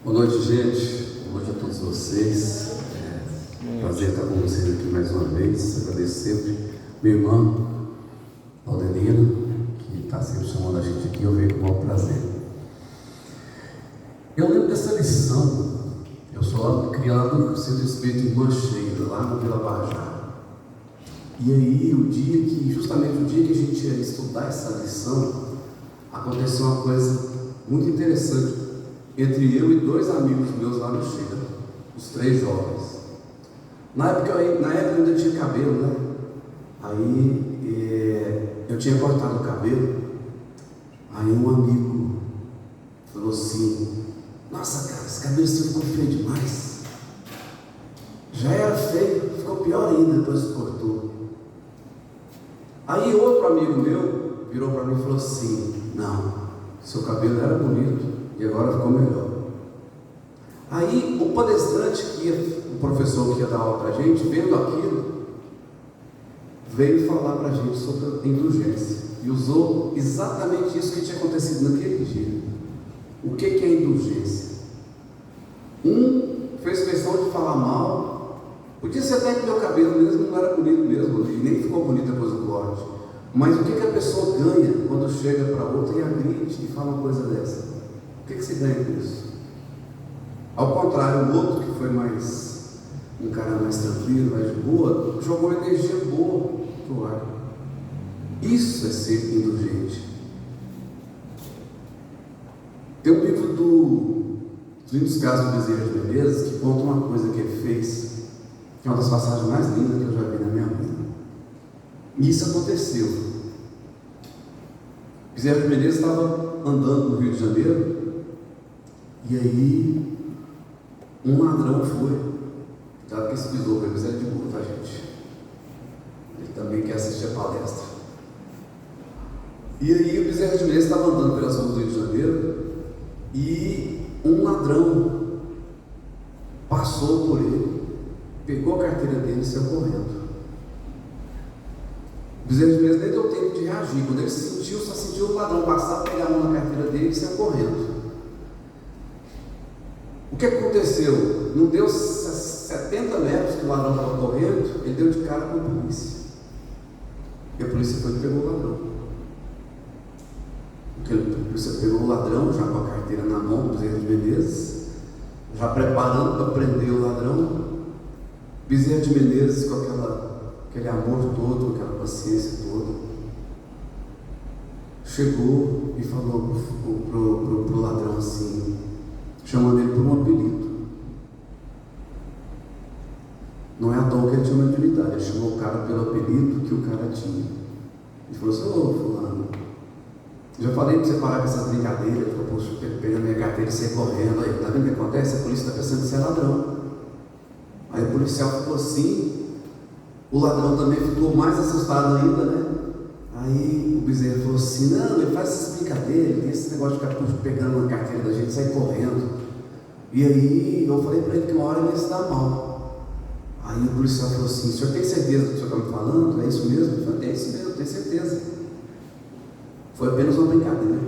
Boa noite, gente. Boa noite a todos vocês. Prazer estar com vocês aqui mais uma vez. Agradeço sempre minha irmã, Aldenina, que está sempre chamando a gente aqui. Eu venho com o maior prazer. Eu lembro dessa lição. Eu sou criado no Centro Espírita em Mancheira, lá no Vila Bajá. E aí, justamente o dia que a gente ia estudar essa lição, aconteceu uma coisa muito interessante entre eu e dois amigos meus lá no Cheira, os três jovens. Na época eu ainda tinha cabelo, né? Aí eu tinha cortado o cabelo. Aí um amigo falou assim: nossa, cara, esse cabelo seu ficou feio demais. Já era feio, ficou pior ainda depois que cortou. Aí outro amigo meu virou para mim e falou assim: não, seu cabelo era bonito e agora ficou melhor. Aí o palestrante o professor que ia dar aula para a gente, vendo aquilo, veio falar para a gente sobre indulgência e usou exatamente isso que tinha acontecido naquele dia. O que é indulgência? Um fez questão de falar mal. Podia ser até que meu cabelo mesmo não era bonito mesmo, e nem ficou bonito depois do corte. Mas o que a pessoa ganha quando chega para outra e agride e fala uma coisa dessa? O que você ganha com isso? Ao contrário, o outro, que foi um cara mais tranquilo, mais de boa, jogou energia boa pro ar. Isso é ser indulgente. Tem um livro dos Lindos Casos do Bezerra de Menezes que conta uma coisa que ele fez, que é uma das passagens mais lindas que eu já vi na minha vida. E isso aconteceu. Bezerra de Menezes estava andando no Rio de Janeiro, e aí um ladrão foi. Claro que esse besouro é de boa, tá, gente? Ele também quer assistir a palestra. E aí o Bezerra de Menezes estava andando pelas ruas do Rio de Janeiro, e um ladrão passou por ele, pegou a carteira dele e saiu correndo. O Bezerra de Menezes nem deu tempo de reagir. Quando ele só sentiu o ladrão passar, pegar a mão na carteira dele e saiu correndo. O que aconteceu? Não deu 70 metros que o ladrão estava correndo, ele deu de cara com a polícia. E a polícia foi e pegou o ladrão. Porque a polícia pegou o ladrão, já com a carteira na mão, do Bezerra de Menezes, já preparando para prender o ladrão. Bezerra de Menezes com aquele amor todo, aquela paciência toda, chegou e falou pro ladrão assim, chamando ele por um apelido. Não é à toa que ele tinha uma intimidade, ele chamou o cara pelo apelido que o cara tinha. Ele falou assim: ô fulano, já falei para você parar com essas brincadeiras. Ele falou: poxa, pega minha carteira e sair correndo. Aí, tá vendo o que acontece? A polícia está pensando que você é ladrão. Aí o policial ficou assim, o ladrão também ficou mais assustado ainda, né? Aí o Bezerra falou assim: não, ele faz essas brincadeiras, ele tem esse negócio de ficar pegando na carteira da gente e sair correndo. E aí eu falei para ele que uma hora ele ia se dar mal. Aí o policial falou assim: o senhor tem certeza do que o senhor está me falando? É isso mesmo? Eu falei: é isso mesmo, tenho certeza. Foi apenas uma brincadeira.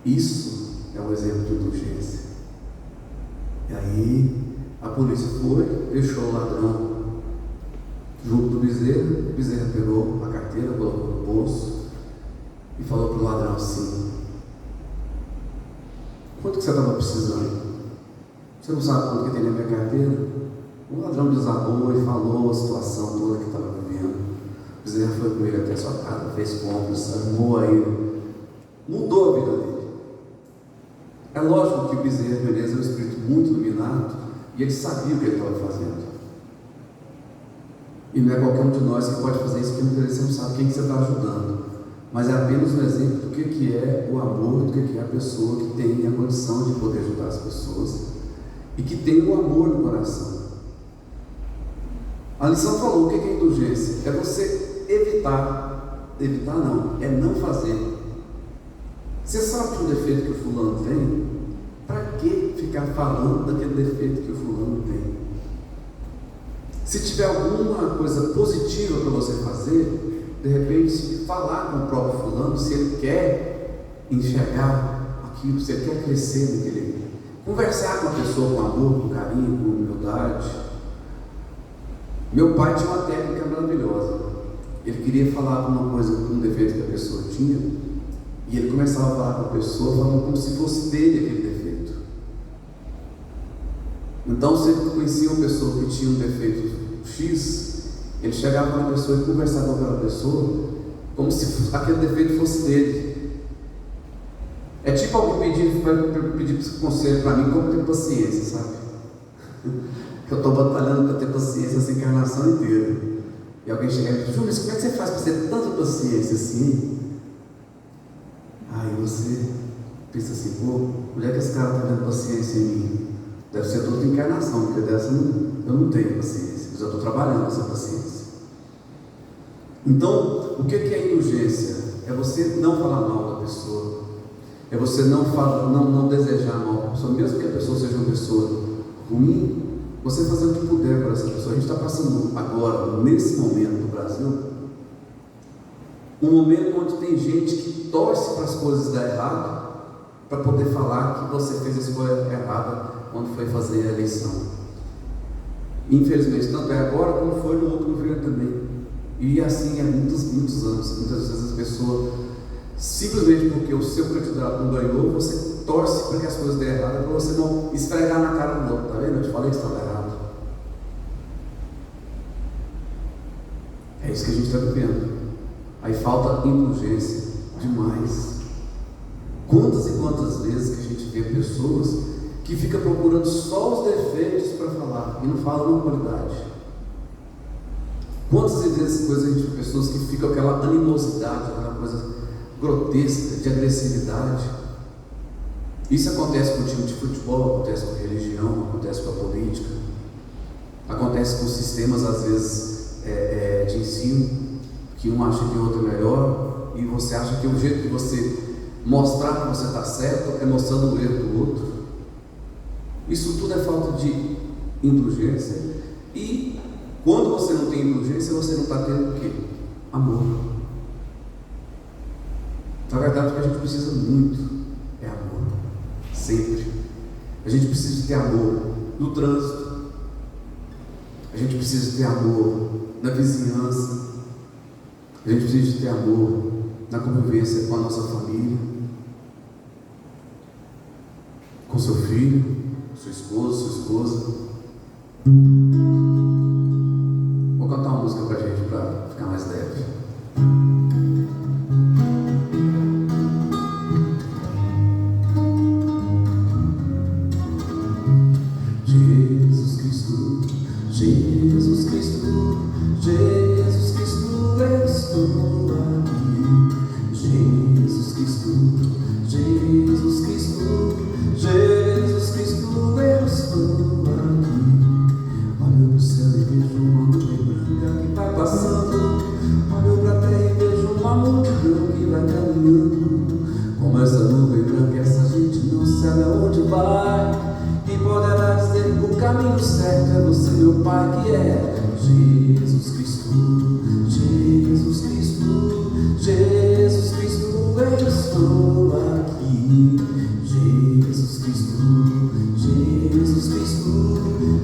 Isso é um exemplo de indulgência. E aí a polícia foi, deixou o ladrão junto do Bezerra. O Bezerra pegou a carteira, colocou no bolso e falou para o ladrão assim: quanto que você estava precisando? Você não sabe quanto que tem na minha carteira? O ladrão desabou e falou a situação toda que estava vivendo. O Bezerra foi com ele até a sua casa, fez compras, arrumou a ele, mudou a vida dele. É lógico que o Bezerra de Menezes é um espírito muito iluminado e ele sabia o que ele estava fazendo. E não é qualquer um de nós que pode fazer isso, porque você não sabe quem que você está ajudando. Mas é apenas um exemplo do que é o amor, do que é a pessoa que tem a condição de poder ajudar as pessoas e que tem o amor no coração. A lição falou: o que é indulgência? É você evitar não, é não fazer. Você sabe que o defeito que o fulano tem? Para que ficar falando daquele defeito que o fulano tem? Se tiver alguma coisa positiva para você fazer, de repente falar com o próprio fulano, se ele quer enxergar que você quer crescer naquele. Conversar com a pessoa com amor, com carinho, com humildade. Meu pai tinha uma técnica maravilhosa. Ele queria falar uma coisa, um defeito que a pessoa tinha, e ele começava a falar com a pessoa, falando como se fosse dele aquele defeito. Então, se ele conhecia uma pessoa que tinha um defeito X, ele chegava na pessoa e conversava com aquela pessoa como se aquele defeito fosse dele. É tipo alguém pedir conselho para mim como ter paciência, sabe? Eu estou batalhando para ter paciência essa encarnação inteira. E alguém chega e diz: Júlio, mas como é que você faz para ter tanta paciência assim? Aí você pensa assim: pô, onde é que esse cara está vendo paciência em mim? Deve ser toda encarnação, porque dessa eu não tenho paciência. Eu já estou trabalhando essa paciência. Então, o que é indulgência? É você não falar mal da pessoa. É você não desejar mal para a pessoa, mesmo que a pessoa seja uma pessoa ruim. Você fazer o que puder para essa pessoa. A gente está passando agora, nesse momento no Brasil, um momento onde tem gente que torce para as coisas dar errado, para poder falar que você fez a escolha errada quando foi fazer a eleição. Infelizmente, tanto é agora como foi no outro governo também. E assim há muitos anos. Muitas vezes as pessoas, simplesmente porque o seu candidato não ganhou, você torce para que as coisas dêem errado, para você não esfregar na cara do outro. Está vendo? Eu te falei que estava errado. É isso que a gente está vivendo. Aí falta indulgência demais. Quantas e quantas vezes que a gente vê pessoas que ficam procurando só os defeitos para falar e não falam uma qualidade. Quantas vezes a gente vê pessoas que ficam com aquela animosidade, aquela coisa grotesca de agressividade. Isso acontece com o time de futebol, acontece com a religião, acontece com a política, acontece com sistemas às vezes de ensino, que um acha que o outro é melhor, e você acha que o jeito de você mostrar que você está certo é mostrando o erro do outro. Isso tudo é falta de indulgência. E quando você não tem indulgência, você não está tendo o quê? Amor. Na verdade, o que a gente precisa muito é amor. Sempre. A gente precisa ter amor no trânsito. A gente precisa ter amor na vizinhança. A gente precisa ter amor na convivência com a nossa família, com seu filho, sua esposa. Vou cantar uma música pra gente, para ficar mais leve. Jesus Cristo, Jesus Cristo, Jesus Cristo, eu estou aqui. Jesus Cristo, Jesus Cristo, Jesus Cristo, eu estou aqui. Olho pro céu e vejo uma nuvem branca que vai passando. Olho pra terra e vejo uma multidão que vai caminhando. Como essa nuvem branca, essa gente não sabe aonde vai. Quem poderá dizer que o caminho certo é você, meu Pai, que é Jesus Cristo, Jesus Cristo, Jesus Cristo, eu estou aqui. Jesus Cristo, Jesus Cristo,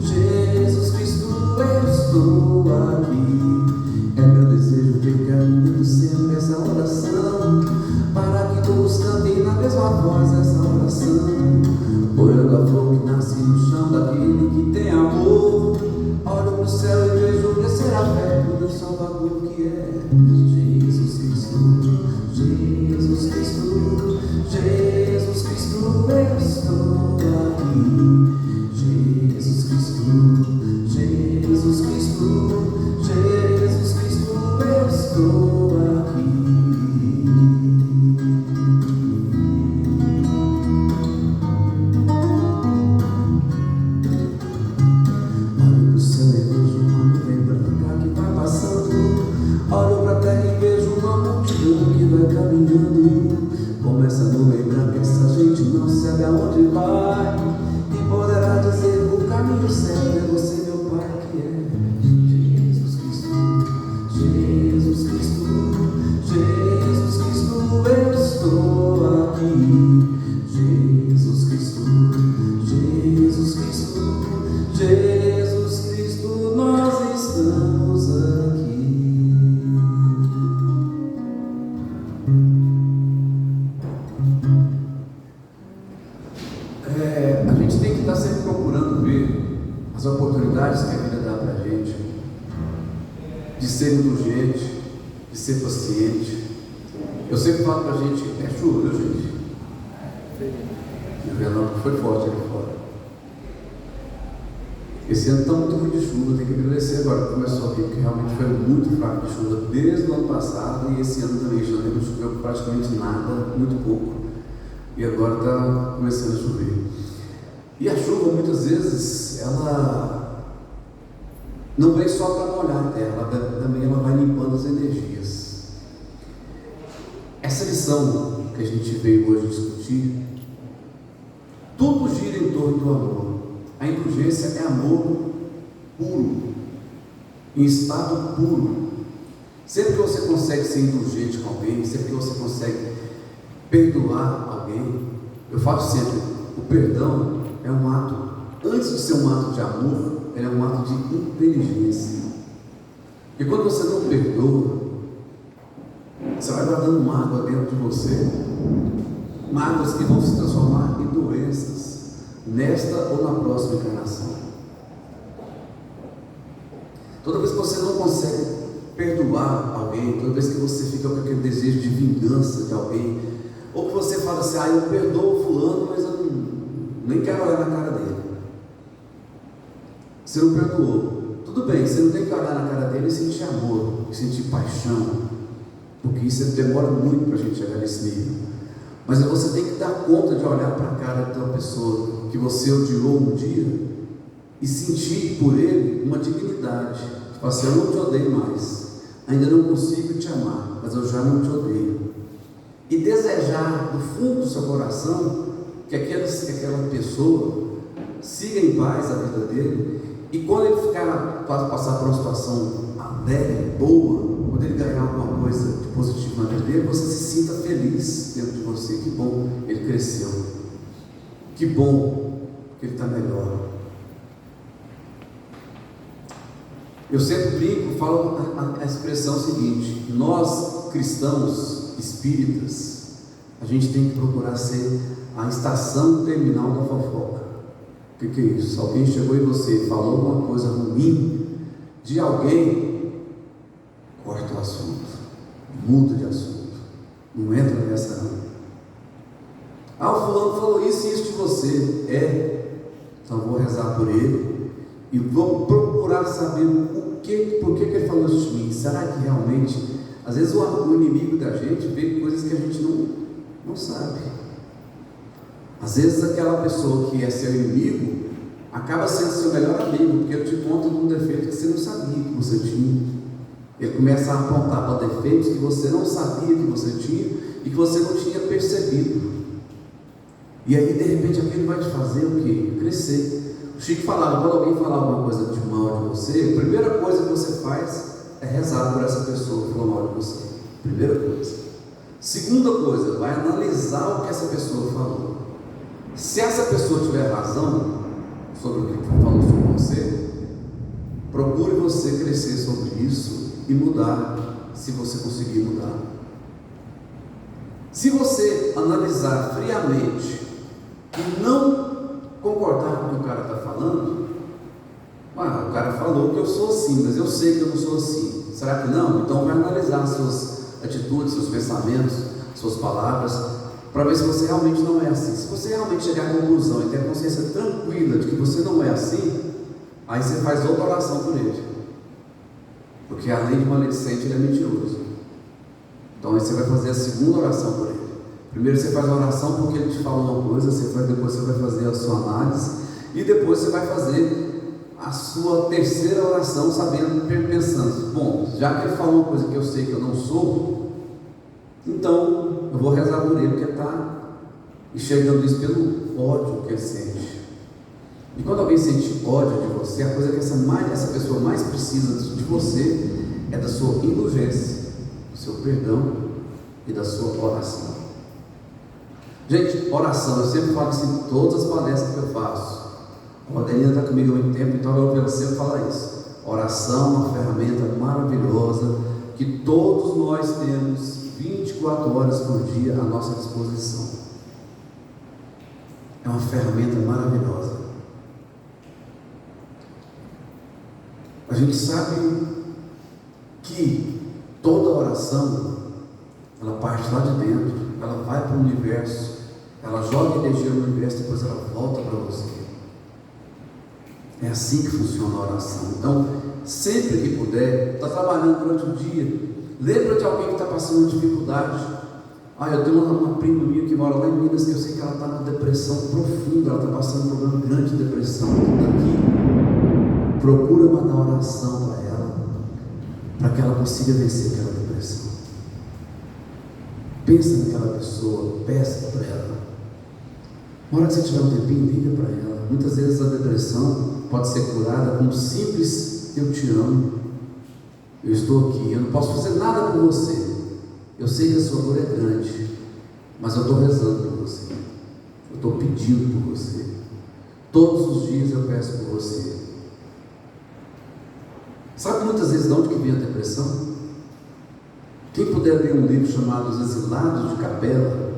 Jesus Cristo, eu estou aqui. É meu desejo ver caminhando sempre essa oração, para que todos cantem na mesma voz essa oração. Olhando a flor que nasce no chão daquele que tem amor. Olho pro céu e vejo crescer a fé do meu Salvador, que é Jesus Cristo, Jesus Cristo, Jesus Cristo, eu estou aqui. Jesus Cristo, Jesus Cristo, Jesus Cristo, eu estou aqui. as oportunidades que a vida dá para a gente, de ser indulgente, de ser paciente. Eu sempre falo para a gente, é chuva, viu, gente? E o relâmpago foi forte ali fora. Esse ano está muito ruim de chuva, tem que agradecer agora que começou aqui, porque realmente foi muito fraco de chuva desde o ano passado, e esse ano também, janeiro não choveu praticamente nada, muito pouco, e agora está começando a chover. E a chuva, muitas vezes, ela não vem só para molhar a terra, também ela vai limpando as energias. Essa lição que a gente veio hoje discutir, tudo gira em torno do amor. A indulgência é amor puro, em estado puro. Sempre que você consegue ser indulgente com alguém, sempre que você consegue perdoar alguém, eu falo sempre, o perdão é um ato, antes de ser um ato de amor, ele é um ato de inteligência. E quando você não perdoa, você vai guardando mágoa dentro de você, mágoas que vão se transformar em doenças, nesta ou na próxima encarnação. Toda vez que você não consegue perdoar alguém, toda vez que você fica com aquele desejo de vingança de alguém, ou que você fala assim, eu perdoo fulano, mas eu nem quero olhar na cara dele. Você não perdoou. Tudo bem, você não tem que olhar na cara dele e sentir amor, e sentir paixão, porque isso demora muito para a gente chegar nesse nível. Mas você tem que dar conta de olhar para a cara daquela pessoa que você odiou um dia e sentir por ele uma dignidade. Tipo assim, eu não te odeio mais, ainda não consigo te amar, mas eu já não te odeio. E desejar do fundo do seu coração que aquela pessoa siga em paz a vida dele, e quando ele passar por uma situação alegre, boa, quando ele ganhar alguma coisa de positivo na vida dele, você se sinta feliz dentro de você. Que bom, ele cresceu. Que bom que ele está melhor. Eu sempre brinco, falo a expressão seguinte: nós cristãos espíritas, a gente tem que procurar ser a estação terminal da fofoca. O que é isso? Se alguém chegou em você e falou alguma coisa ruim de alguém, corta o assunto, muda de assunto, não entra nessa não. O fulano falou isso e isso de você. Então vou rezar por ele e vou procurar saber por que ele falou isso de mim. Será que realmente, às vezes o inimigo da gente vê coisas que a gente não sabe. Às vezes aquela pessoa que é seu inimigo acaba sendo seu melhor amigo, porque ele te conta de um defeito que você não sabia que você tinha. Ele começa a apontar para defeitos que você não sabia que você tinha e que você não tinha percebido. E aí de repente aquilo vai te fazer o quê? Crescer. O Chico falava, quando alguém falar alguma coisa de mal de você, a primeira coisa que você faz é rezar por essa pessoa que falou mal de você. Primeira coisa. Segunda coisa, vai analisar o que essa pessoa falou. Se essa pessoa tiver razão sobre o que falou sobre você, procure você crescer sobre isso e mudar, se você conseguir mudar. Se você analisar friamente e não concordar com o que o cara está falando, o cara falou que eu sou assim, mas eu sei que eu não sou assim. Será que não? Então vai analisar suas atitudes, seus pensamentos, suas palavras, para ver se você realmente não é assim. Se você realmente chegar à conclusão e ter a consciência tranquila de que você não é assim, aí você faz outra oração por ele, porque além de maledicente, ele é mentiroso. Então aí você vai fazer a segunda oração por ele. Primeiro você faz a oração porque ele te falou uma coisa, depois você vai fazer a sua análise, e depois você vai fazer a sua terceira oração, sabendo, pensando, bom, já que ele falou uma coisa que eu sei que eu não sou, então eu vou rezar por ele, porque está enxergando isso pelo ódio que ele sente. E quando alguém sente ódio de você, a coisa que essa pessoa mais precisa de você é da sua indulgência, do seu perdão e da sua oração. Gente, oração, eu sempre falo isso em todas as palestras que eu faço. A Rodelina está comigo há muito tempo, então eu ouvi sempre falar isso. Oração é uma ferramenta maravilhosa que todos nós temos 24 horas por dia à nossa disposição. É uma ferramenta maravilhosa. gente sabe que toda oração, ela parte lá de dentro, ela vai para o universo, ela joga energia no universo, depois ela volta para você. É assim que funciona a oração. Então, sempre que puder, está trabalhando durante o dia, lembra de alguém que está passando dificuldade. Eu tenho uma prima minha que mora lá em Minas, que eu sei que ela está numa depressão profunda, ela está passando um problema grande de depressão. Então daqui, procura mandar oração para ela, para que ela consiga vencer aquela depressão. Pensa naquela pessoa, peça para ela. Na hora que você tiver um tempinho, liga para ela. Muitas vezes a depressão pode ser curada com um simples "eu te amo, eu estou aqui, eu não posso fazer nada por você, eu sei que a sua dor é grande, mas eu estou rezando por você, eu estou pedindo por você, todos os dias eu peço por você." Sabe muitas vezes de onde que vem a depressão? Quem puder ler um livro chamado Os Exilados de Capela,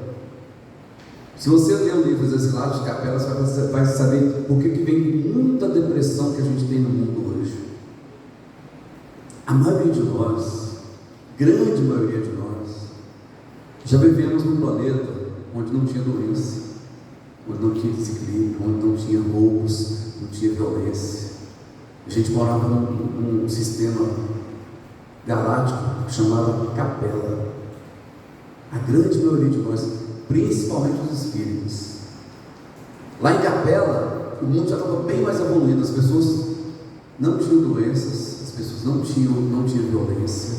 se você ler o livro Os Exilados de Capela, você vai saber por que vem muita depressão que a gente tem no mundo hoje. A maioria de nós, grande maioria de nós, já vivemos num planeta onde não tinha doença, onde não tinha desequilíbrio, onde não tinha roubos, não tinha violência. A gente morava num sistema galáctico que chamava Capela. A grande maioria de nós, principalmente os espíritos. Lá em Capela, o mundo já estava bem mais evoluído, as pessoas não tinham doenças, as pessoas não tinham violência.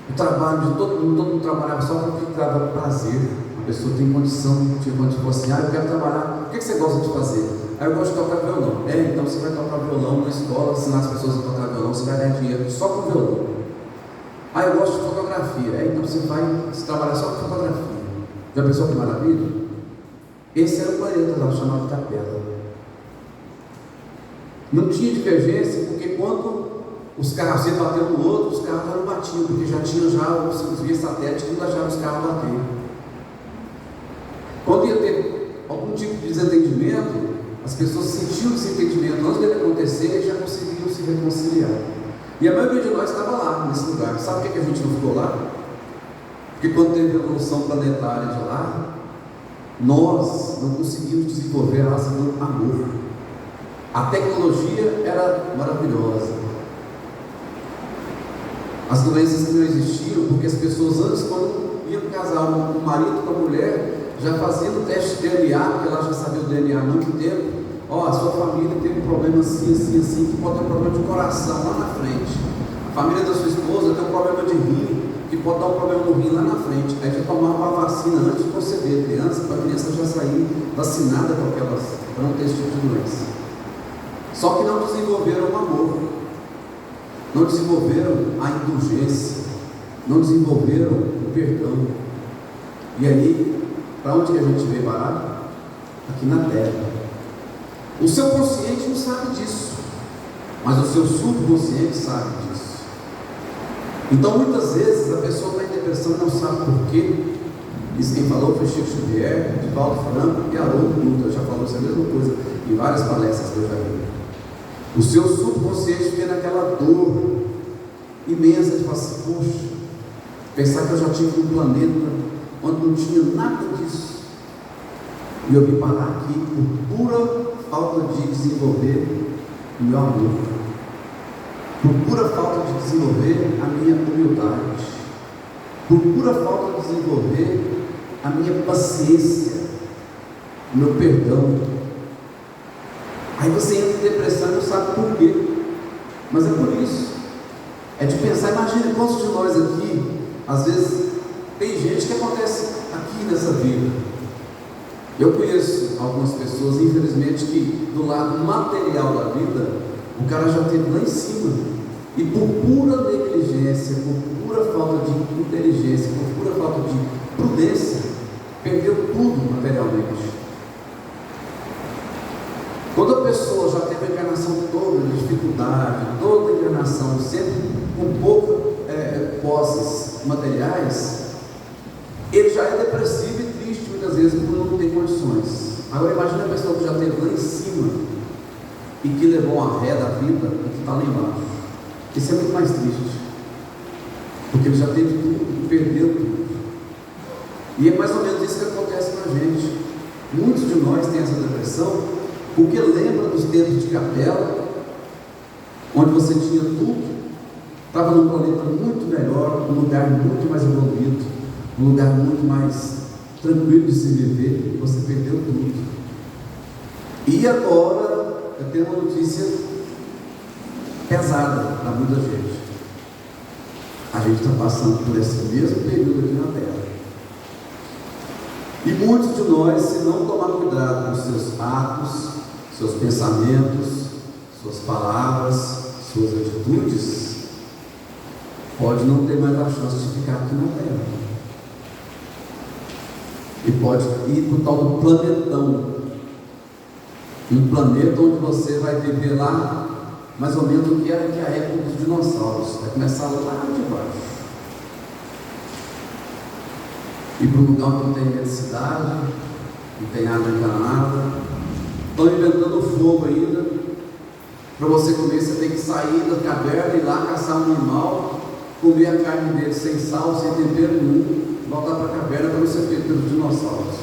O trabalho de todo mundo trabalhava só porque dava prazer. A pessoa tem condição, tinha condição, assim, eu quero trabalhar, o que você gosta de fazer? Eu gosto de tocar violão. Então você vai tocar violão na escola, ensinar as pessoas a tocar violão, você vai ganhar dinheiro só com violão. Eu gosto de fotografia. Então você vai trabalhar só com fotografia. Já pensou que maravilha? Esse era o planeta lá, chamado Capela. Não tinha divergência, porque quando os carros se bateram no outro, os carros não batiam, porque já tinha os vias satélites que não deixavam os carros bater. Quando ia ter algum tipo de desentendimento, as pessoas sentiam o desentendimento antes dele acontecer e já conseguiam se reconciliar. E a maioria de nós estava lá, nesse lugar. Sabe por que a gente não ficou lá? Porque quando teve a evolução planetária de lá, nós não conseguimos desenvolver a asa do amor. A tecnologia era maravilhosa. As doenças que não existiam, porque as pessoas antes, quando iam casar o marido com a mulher, já faziam o teste de DNA, porque ela já sabia o DNA há muito tempo. A sua família tem um problema assim, que pode ter um problema de coração lá na frente. A família da sua esposa tem um problema de rim, que pode dar um problema no rim lá na frente. Aí já tomava uma vacina antes de conceber a criança, para a criança já sair vacinada com aquelas, para não ter esse tipo de doença. Só que não desenvolveram o amor, não desenvolveram a indulgência, não desenvolveram o perdão. E aí, para onde que a gente veio parar? Aqui na Terra. O seu consciente não sabe disso, mas o seu subconsciente sabe disso. Então muitas vezes a pessoa está em depressão e não sabe por quê. Isso quem falou foi Chico Xavier, Divaldo Franco e Haroldo Dutra. Já falou essa mesma coisa em várias palestras que eu já vi. O seu subconsciente fica naquela dor imensa de falar assim, poxa, pensar que eu já tive um planeta onde não tinha nada disso, e eu vim parar aqui por pura falta de desenvolver o meu amor, por pura falta de desenvolver a minha humildade, por pura falta de desenvolver a minha paciência, o meu perdão. Aí você entra em depressão e não sabe por quê, mas é por isso. É de pensar, imagina quantos de nós aqui, às vezes, tem gente que acontece aqui nessa vida. Eu conheço algumas pessoas, infelizmente, que do lado material da vida, o cara já esteve lá em cima, e por pura negligência, por pura falta de inteligência, por pura falta de prudência, perdeu tudo materialmente. Quando a pessoa já teve a encarnação toda de dificuldade, toda a encarnação sempre com poucas posses materiais, ele já é depressivo e triste muitas vezes porque não tem condições. Agora imagina a pessoa que já esteve lá em cima e que levou uma ré da vida e que está lá embaixo. Isso é muito mais triste, porque ele já teve tudo e perdeu tudo. E é mais ou menos isso que acontece com a gente. Muitos de nós têm essa depressão porque lembra dos tempos de capela, onde você tinha tudo, estava num planeta muito melhor, um lugar muito mais evoluído, um lugar muito mais tranquilo de se viver, e você perdeu tudo. E agora eu tenho uma notícia pesada na vida da gente. A gente está passando por esse mesmo período aqui na Terra. E muitos de nós, se não tomar cuidado com seus atos, seus pensamentos, suas palavras, suas atitudes, pode não ter mais a chance de ficar aqui na Terra. E pode ir para o tal do planetão. Um planeta onde você vai viver lá, mais ou menos o que era a época dos dinossauros. Vai começar lá de baixo. Ir para um lugar onde não tem eletricidade, não tem água encanada. Estão inventando fogo ainda. Para você comer, você tem que sair da caverna e ir lá caçar um animal, comer a carne dele sem sal, sem tempero nenhum, voltar para a caverna para não ser feito pelos dinossauros.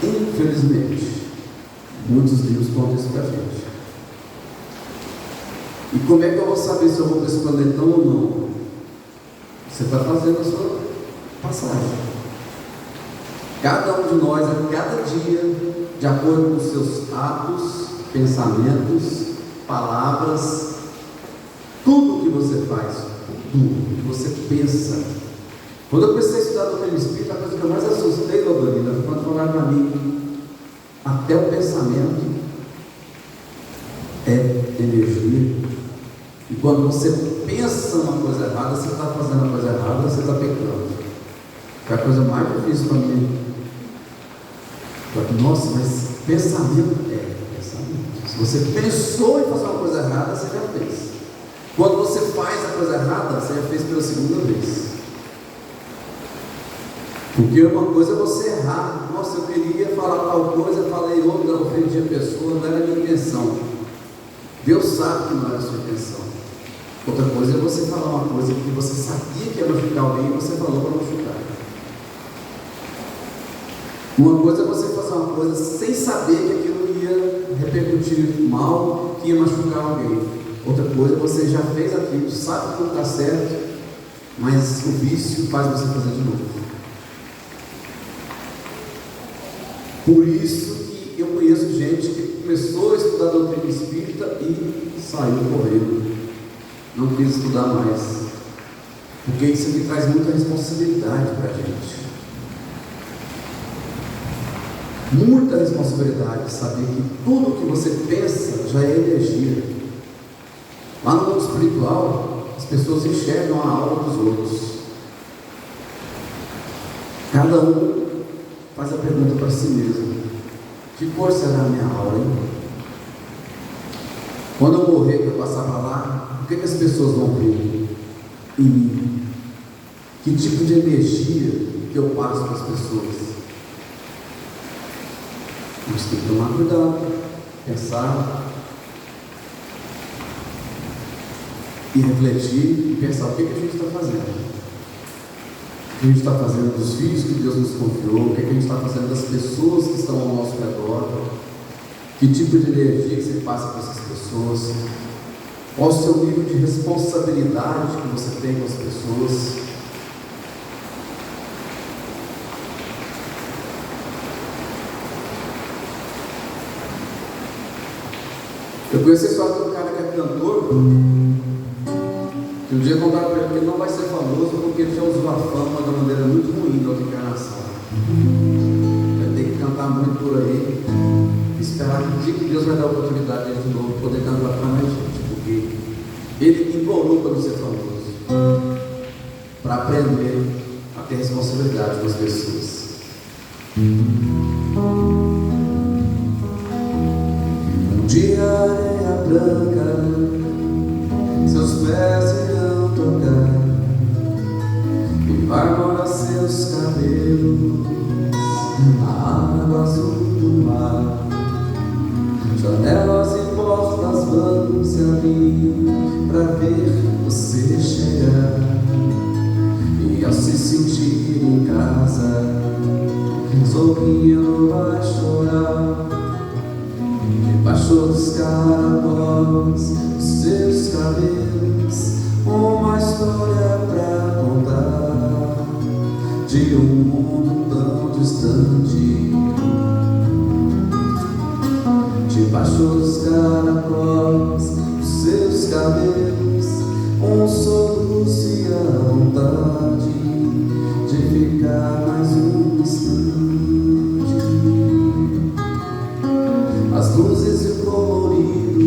Infelizmente, muitos livros contam isso para a gente. E como é que eu vou saber se eu vou para esse planetão ou não? Você está fazendo a sua passagem. Cada um de nós, a cada dia, de acordo com os seus atos, pensamentos, palavras, tudo que você faz, tudo que você pensa. Quando eu comecei a estudar doutrina espírita, a coisa que eu mais assustei, Lodorina, quando falaram para mim, até o pensamento é energia. E quando você pensa uma coisa errada, você está fazendo a coisa errada, você está pecando. É a coisa mais difícil para mim. Nossa, mas pensamento é pensamento. Se você pensou em fazer uma coisa errada, você já fez. Quando você faz a coisa errada, você já fez pela segunda vez. Porque uma coisa é você errar. Nossa, eu queria falar tal coisa, falei outra, ofendi a pessoa, não era a minha intenção. Deus sabe que não era a sua intenção. Outra coisa é você falar uma coisa que você sabia que ia machucar alguém e você falou para machucar. Uma coisa é você fazer uma coisa sem saber que aquilo ia repercutir mal, que ia machucar alguém. Outra coisa é você já fez aquilo, sabe que não está certo, mas o vício faz você fazer de novo. Por isso que eu conheço gente que começou a estudar doutrina espírita e saiu correndo. Não quis estudar mais, porque isso aqui traz muita responsabilidade para a gente, muita responsabilidade, saber que tudo que você pensa já é energia. Lá no mundo espiritual, as pessoas enxergam a aura dos outros, cada um faz a pergunta para si mesmo: que cor será a minha aura, hein? Quando eu morrer, que eu passar para lá, o que as pessoas vão ver em mim? Que tipo de energia que eu passo para as pessoas? A gente tem que tomar cuidado, pensar e refletir e pensar o que a gente está fazendo. O que a gente está fazendo dos filhos que Deus nos confiou, o que a gente está fazendo das pessoas que estão ao nosso redor, que tipo de energia que você passa para essas pessoas. Qual o seu nível de responsabilidade que você tem com as pessoas? Eu conheci a história de um cara que é cantor, que um dia contaram para ele que ele não vai ser famoso porque ele já usou a fama de uma maneira muito ruim da outra encarnação. Vai ter que cantar muito por aí, esperar que o dia que Deus vai dar a oportunidade dele de novo poder cantar para mais gente. Ele implorou para não ser famoso, para aprender a ter responsabilidade com as pessoas. Um dia a areia branca, seus pés irão tocar, e vai molhar seus cabelos na água azul do mar. sorrindo vai chorar. Debaixo dos caracóis, os seus cabelos, uma história pra contar de um mundo tão distante. Debaixo dos caracóis, os seus cabelos, um soluço e a vontade de ficar mais um instante. As luzes e o colorido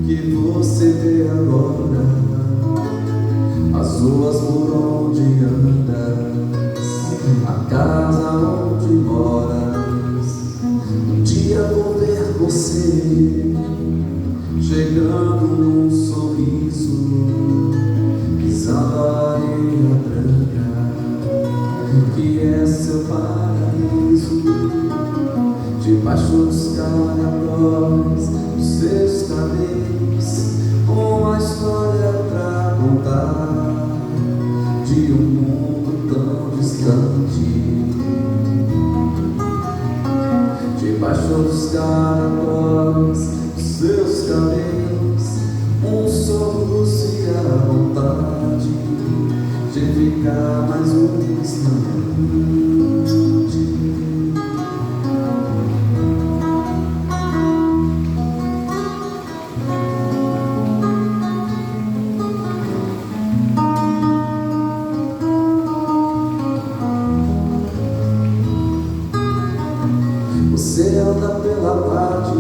que você vê agora, as ruas por onde andas, a casa onde moras. Um dia vou ver você chegando num sorriso, pisando a areia branca que é seu paraíso. Debaixo dos caracóis, dos seus cabelos, uma história pra contar de um mundo tão distante. Debaixo dos caracóis, dos seus cabelos, um soluço e a vontade de ficar mais um instante. Você anda pela tarde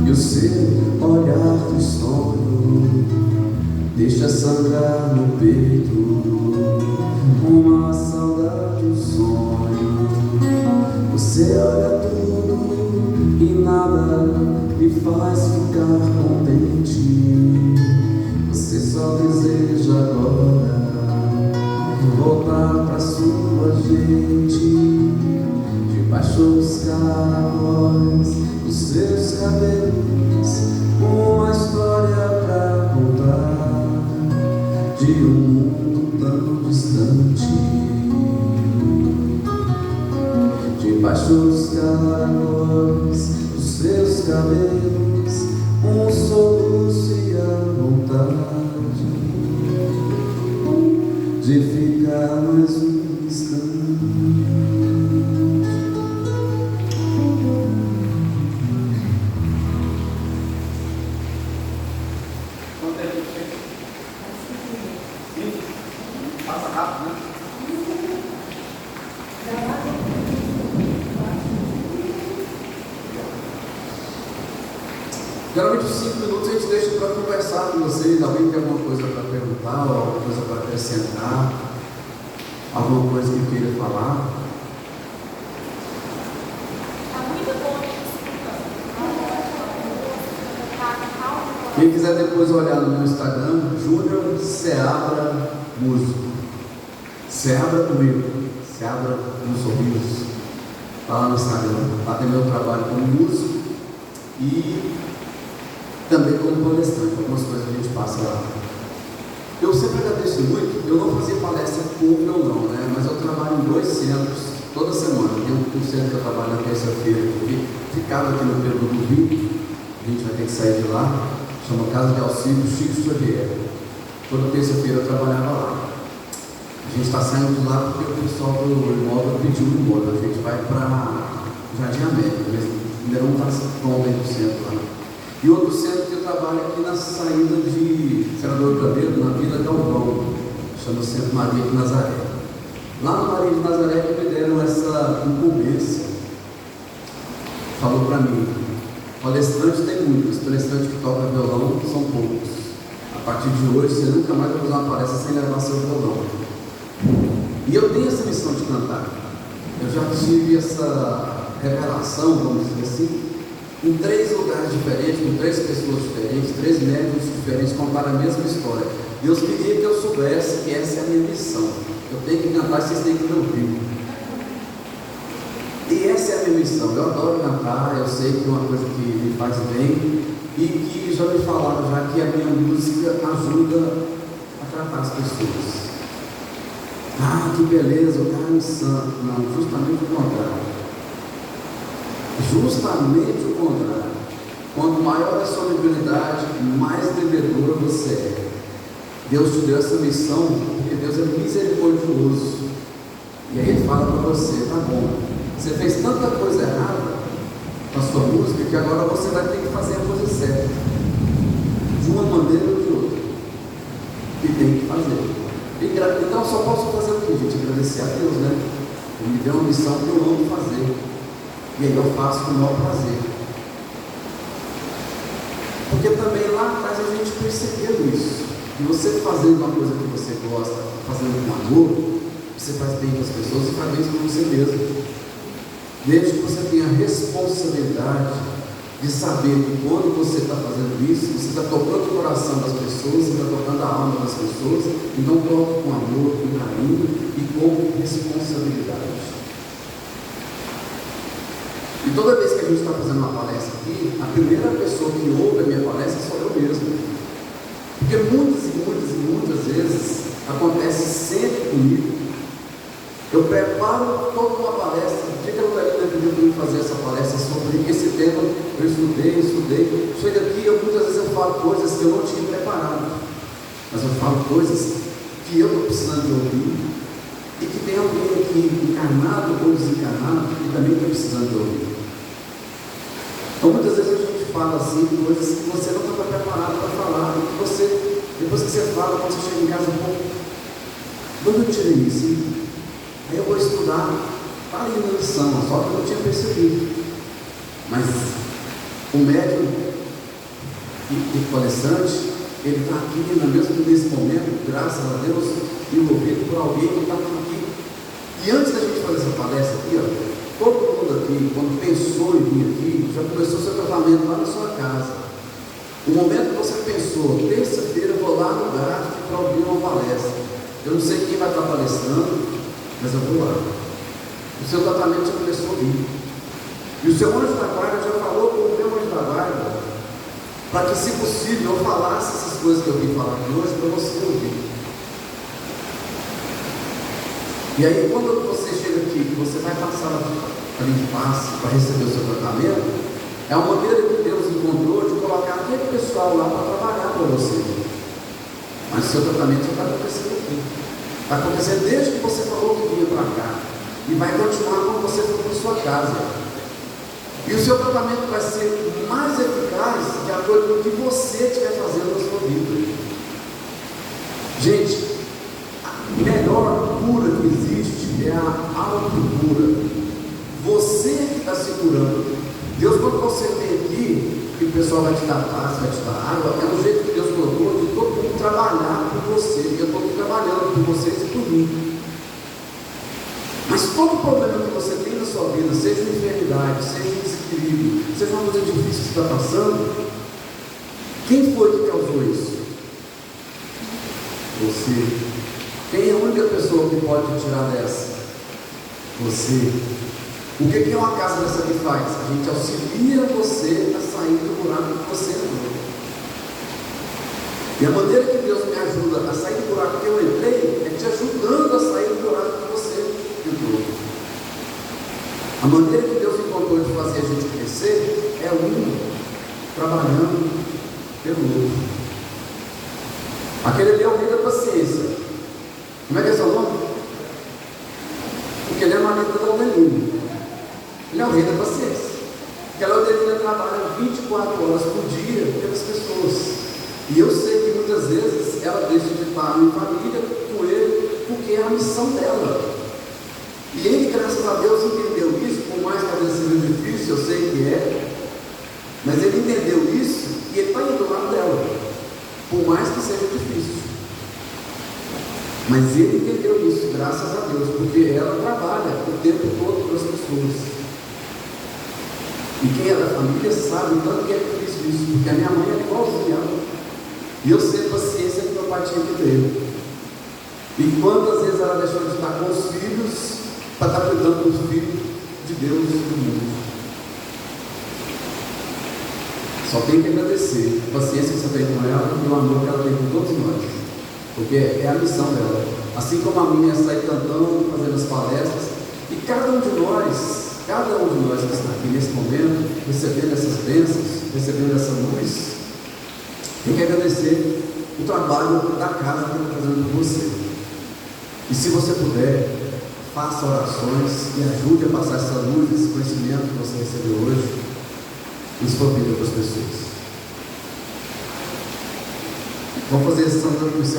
e o seu olhar do sonho deixa sangrar no peito uma saudade, um sonho. Você olha tudo e nada me faz ficar contente. Você só deseja agora voltar pra sua gente. Debaixo dos caracóis, dos seus cabelos, uma história pra contar de um mundo tão distante. Debaixo dos caracóis, dos seus cabelos, um soluço e a vontade de ficar mais um instante. Passa rápido, né? Geralmente os 5 minutos a gente deixa para conversar com vocês. Alguém tem alguma coisa para perguntar, alguma coisa para acrescentar, alguma coisa que queira falar? Está muito bom isso. Quem quiser depois olhar no meu Instagram, Júnior Seabra Músico. Seabra comigo, Seabra no sorriso. Está lá no Instagram. Lá tem meu trabalho como músico e também como palestrante. Algumas coisas a gente passa lá. Eu sempre agradeço muito. Eu não fazia palestra com violão, né? Mas eu trabalho em 2 centros toda semana. Tem um centro que eu trabalho na terça-feira, que ficava aqui no Pedro do Rio. A gente vai ter que sair de lá. Chama Casa de Auxílio Chico Xavier. Toda terça-feira eu trabalhava lá. A gente está saindo de lá porque o pessoal do imóvel pediu o imóvel. A gente vai para Jardim América, mas ainda não está pronto aí no centro lá. E outro centro que eu trabalho aqui na saída de Senador Cabedo, na Vila Galvão, chama Centro Maria de Nazaré. Lá no Maria de Nazaré que me deram essa incumbência. Falou para mim, palestrante tem muitos, palestrantes que tocam violão são poucos. A partir de hoje você nunca mais vai fazer uma palestra sem levar seu violão. E eu tenho essa missão de cantar. Eu já tive essa revelação, vamos dizer assim, em 3 lugares diferentes, com 3 pessoas diferentes, 3 médicos diferentes, contaram a mesma história. Deus queria que eu soubesse que essa é a minha missão. Eu tenho que cantar, vocês têm que me ouvir. E essa é a minha missão. Eu adoro cantar, eu sei que é uma coisa que me faz bem e que já me falaram já que a minha música ajuda a tratar as pessoas. Ah, que beleza, o carro é santo. Não, justamente o contrário. Justamente o contrário. Quanto maior a sua debilidade, mais devedora você é. Deus te deu essa missão porque Deus é misericordioso. E aí Ele fala para você: tá bom, você fez tanta coisa errada com a sua música que agora você vai ter que fazer a coisa certa, de uma maneira ou de outra. E tem que fazer. Então só posso fazer o que, gente? Agradecer a Deus, né? Ele me deu uma missão que eu amo fazer. E aí eu faço com o maior prazer. Porque também lá atrás a gente percebeu isso. E você fazendo uma coisa que você gosta, fazendo com amor, você faz bem com as pessoas e faz bem com você mesmo. Desde que você tenha a responsabilidade de saber que quando você está fazendo isso, você está tocando o coração das pessoas, você está tocando a alma das pessoas, então toque com amor, com carinho e com responsabilidade. E toda vez que a gente está fazendo uma palestra aqui, a primeira pessoa que ouve a minha palestra sou eu mesmo. Porque muitas vezes acontece sempre comigo. Eu preparo toda uma palestra. O dia que a Lutarina pediu para eu fazer essa palestra sobre esse tema, eu estudei. Chega aqui, muitas vezes eu falo coisas que eu não tinha preparado. Mas eu falo coisas que eu estou precisando de ouvir. E que tem alguém aqui encarnado ou desencarnado que também está precisando de ouvir. Então muitas vezes a gente fala assim, coisas que você não estava preparado para falar, e que você, depois que você fala, quando você chega em casa, de onde eu tirei isso? Aí eu vou estudar, está ali na lição, só que eu não tinha percebido. Mas o médium e palestrante, ele está aqui nesse momento, graças a Deus, envolvido por alguém que está aqui. E antes da gente fazer essa palestra aqui, ó, todo mundo aqui, quando pensou em vir aqui, já começou seu tratamento lá na sua casa. O momento que você pensou, terça-feira eu vou lá no gráfico para ouvir uma palestra. Eu não sei quem vai estar palestrando, mas eu vou lá. O seu tratamento já começou a vir. E o seu anjo da guarda já falou com o meu anjo da guarda, para que, se possível, eu falasse essas coisas que eu vim falar aqui hoje para você ouvir. E aí, quando você chega aqui, que você vai passar ali de passe para receber o seu tratamento, é uma maneira que Deus encontrou de colocar aquele pessoal lá para trabalhar para você. Mas o seu tratamento já está acontecendo aqui. Está acontecendo desde que você falou que vinha para cá. E vai continuar quando você for para sua casa. E o seu tratamento vai ser mais eficaz de acordo com o que você estiver fazendo na sua vida. Gente, a melhor cura que existe é a autocura. Você que está se curando. Deus, quando você vem aqui, que o pessoal vai te dar paz, vai te dar água, é um jeito que Deus colocou de todo mundo trabalhar por você. E eu estou trabalhando por vocês e por mim. Mas todo problema que você tem na sua vida, seja uma enfermidade, seja um desequilíbrio, seja uma coisa difícil que você está passando, quem foi que causou isso? Você. Quem é a única pessoa que pode te tirar dessa? Você. O que é uma casa dessa que faz? A gente auxilia você a sair do buraco que você entrou. E a maneira que Deus me ajuda a sair do buraco que eu entrei é te ajudando a sair do buraco que você entrou. A maneira que Deus encontrou de fazer a gente crescer é um trabalhando pelo outro. Aquele ali é o rei da paciência. Como é que é seu nome? Porque ele é marido da Aldelina. Ele é o rei da paciência. Porque a Aldelina trabalha 24 horas por dia pelas pessoas. E eu sei que muitas vezes ela deixa de estar em família com ele, porque é a missão dela. E ele, graças a Deus, entendeu isso, por mais que às vezes seja difícil, eu sei que é, mas ele entendeu isso e ele está indo do lado dela, por mais que seja difícil. Mas ele entendeu isso, graças a Deus, porque ela trabalha o tempo todo para as pessoas. E quem é da família sabe o tanto que é difícil isso, porque a minha mãe é igualzinha ela. E eu sei a paciência que meu pai tinha que ter. E quantas vezes ela deixou de estar com os filhos para estar cuidando dos filhos de Deus e do mundo. Só tem que agradecer a paciência que você tem com ela e o amor que ela tem com todos nós, porque é a missão dela. assim como a minha sai cantando, fazendo as palestras, e cada um de nós que está aqui nesse momento, recebendo essas bênçãos, recebendo essa luz, tem que agradecer o trabalho da casa que está fazendo por você. E se você puder, faça orações e ajude a passar essa luz, esse conhecimento que você recebeu hoje, e expande para outras pessoas. Vamos fazer esse santo encerramento.